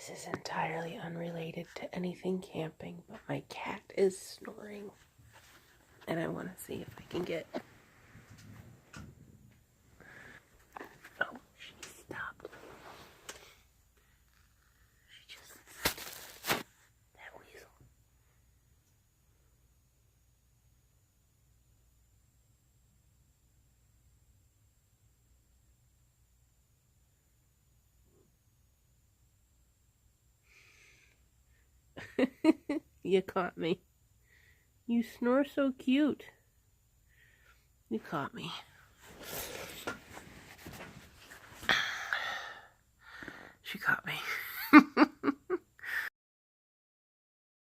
This is entirely unrelated to anything camping, but my cat is snoring. And I want to see if I can get... Oh, she stopped. She just... That weasel. You caught me. You snore so cute. You caught me. She caught me.